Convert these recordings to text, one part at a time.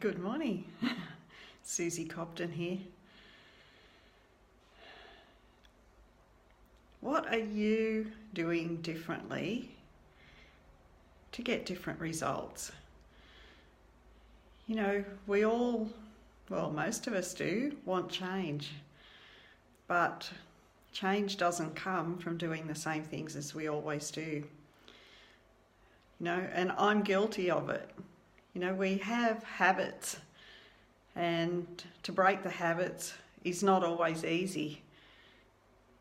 Good morning. Susie Cobden here. What are you doing differently to get different results? You know, we all, well, most of us do want change, but change doesn't come from doing the same things as we always do. You know, and I'm guilty of it. You know, we have habits, and to break the habits is not always easy.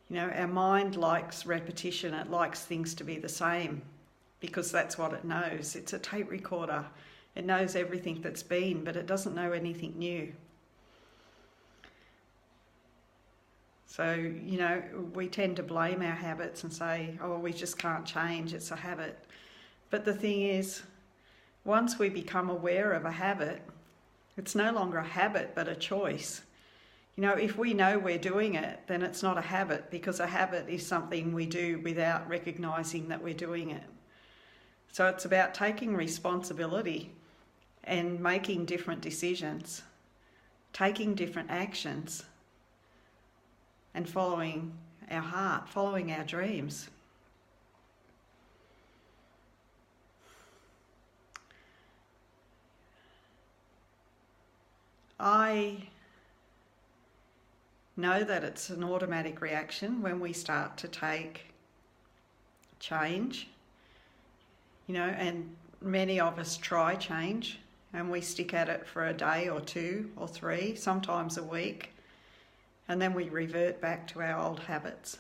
You know, our mind likes repetition, it likes things to be the same because that's what it knows. It's a tape recorder. It knows everything that's been, but it doesn't know anything new. So, you know, we tend to blame our habits and say, oh, we just can't change, it's a habit. But the thing is, once we become aware of a habit, it's no longer a habit but a choice. You know, if we know we're doing it, then it's not a habit, because a habit is something we do without recognising that we're doing it. So it's about taking responsibility and making different decisions, taking different actions, and following our heart, following our dreams. I know that it's an automatic reaction when we start to take change, you know, and many of us try change and we stick at it for a day or two or three, sometimes a week, and then we revert back to our old habits.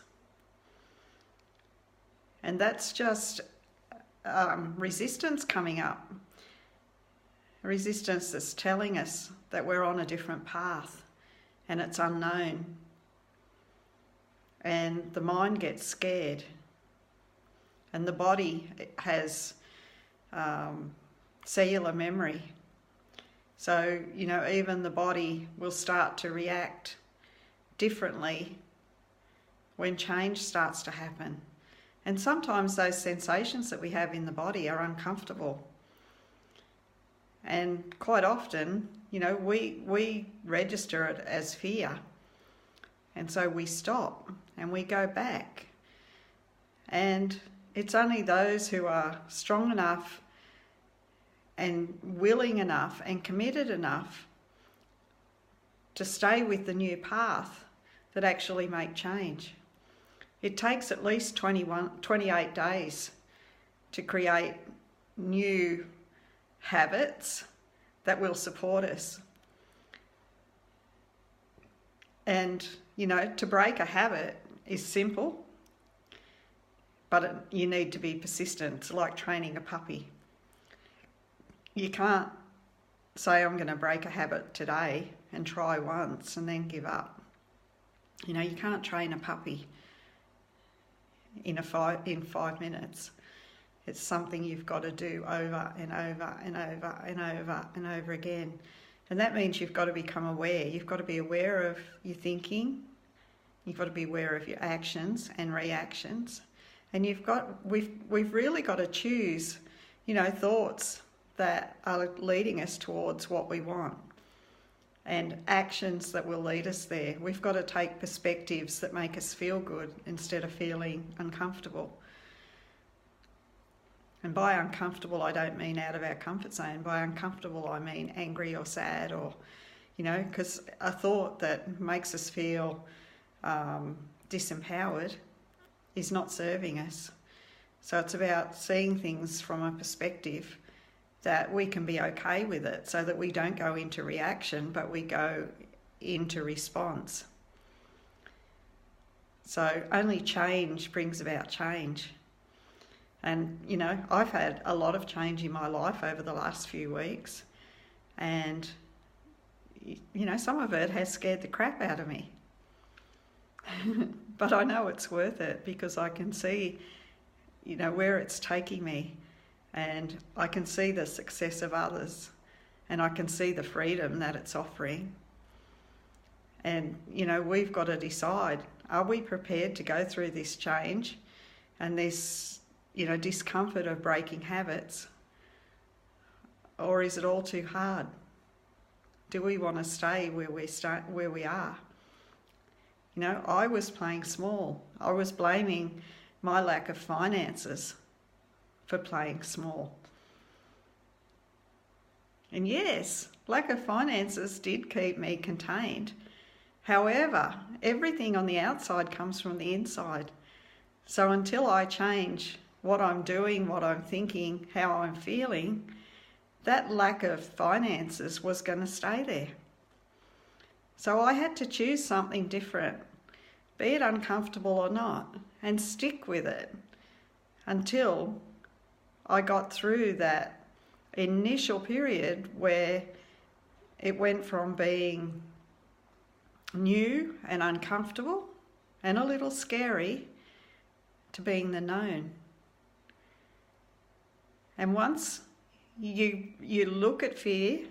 And that's just resistance coming up. Resistance that's telling us that we're on a different path and it's unknown. And the mind gets scared. And the body has cellular memory. So, you know, even the body will start to react differently when change starts to happen. And sometimes those sensations that we have in the body are uncomfortable. And quite often, you know, we register it as fear. And so we stop and we go back. And it's only those who are strong enough and willing 28 and committed enough to stay with the new path that actually make change. It takes at least 28 days to create new habits that will support us. And, you know, to break a habit is simple, but you need to be persistent. It's like training a puppy. You can't say, I'm going to break a habit today and try once and then give up. You know, you can't train a puppy in 5 minutes. It's something you've got to do over and over and over and over and over again. And that means you've got to become aware. You've got to be aware of your thinking. You've got to be aware of your actions and reactions. And we've really got to choose, you know, thoughts that are leading us towards what we want and actions that will lead us there. We've got to take perspectives that make us feel good instead of feeling uncomfortable. And by uncomfortable, I don't mean out of our comfort zone. By uncomfortable, I mean angry or sad, or, you know, because a thought that makes us feel disempowered is not serving us. So it's about seeing things from a perspective that we can be okay with it, so that we don't go into reaction, but we go into response. So only change brings about change. And, you know, I've had a lot of change in my life over the last few weeks. And, you know, some of it has scared the crap out of me. But I know it's worth it, because I can see, you know, where it's taking me. And I can see the success of others. And I can see the freedom that it's offering. And, you know, we've got to decide, are we prepared to go through this change and this, you know, discomfort of breaking habits, or is it all too hard? Do we want to stay where we are? You know, I was playing small. I was blaming my lack of finances for playing small. And yes, lack of finances did keep me contained. However, everything on the outside comes from the inside. So until I change what I'm doing, what I'm thinking, how I'm feeling, that lack of finances was going to stay there. So I had to choose something different, be it uncomfortable or not, and stick with it until I got through that initial period where it went from being new and uncomfortable and a little scary to being the known. And once you look at fear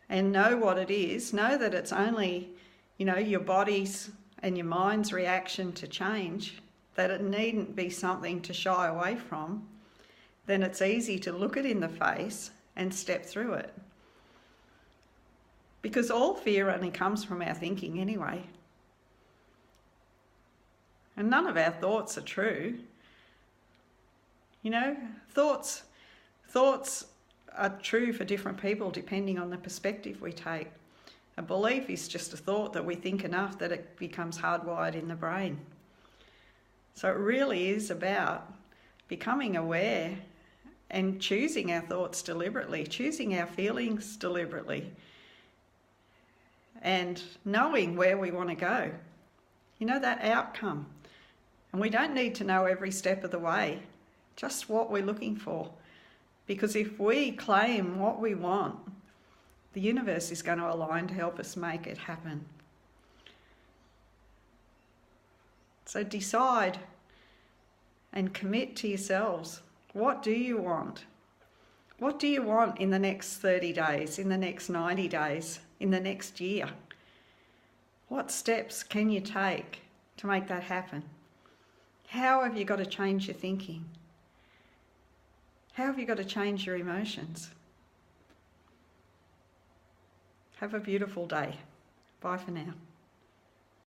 and know what it is, know that it's only, you know, your body's and your mind's reaction to change, that it needn't be something to shy away from, then it's easy to look it in the face and step through it. Because all fear only comes from our thinking anyway. And none of our thoughts are true. You know, thoughts are true for different people depending on the perspective we take. A belief is just a thought that we think enough that it becomes hardwired in the brain. So it really is about becoming aware and choosing our thoughts deliberately, choosing our feelings deliberately, and knowing where we want to go. You know, that outcome. And we don't need to know every step of the way, just what we're looking for. Because if we claim what we want, the universe is going to align to help us make it happen. So decide and commit to yourselves. What do you want? What do you want in the next 30 days, in the next 90 days, in the next year? What steps can you take to make that happen? How have you got to change your thinking? How have you got to change your emotions? Have a beautiful day. Bye for now.